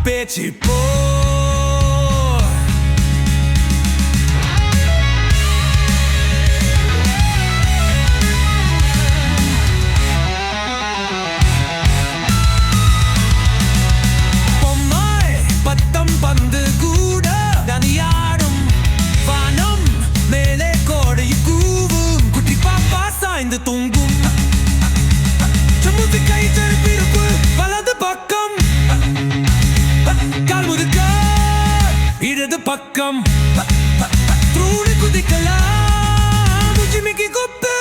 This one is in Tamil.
பேச்சிப்போ பொம்மாய் பத்தம் பந்து கூட தனியாடும் வானம் மேலே கோடை கூவும் குட்டி பாப்பா சாய்ந்து தூங்கும் சமுதி கை திருப்பிருப்பு வலது பக்கம் கால் முதுக்க இடது பக்கம் தூணி குதிக்கலாம் ஜிமிக்கி குத்து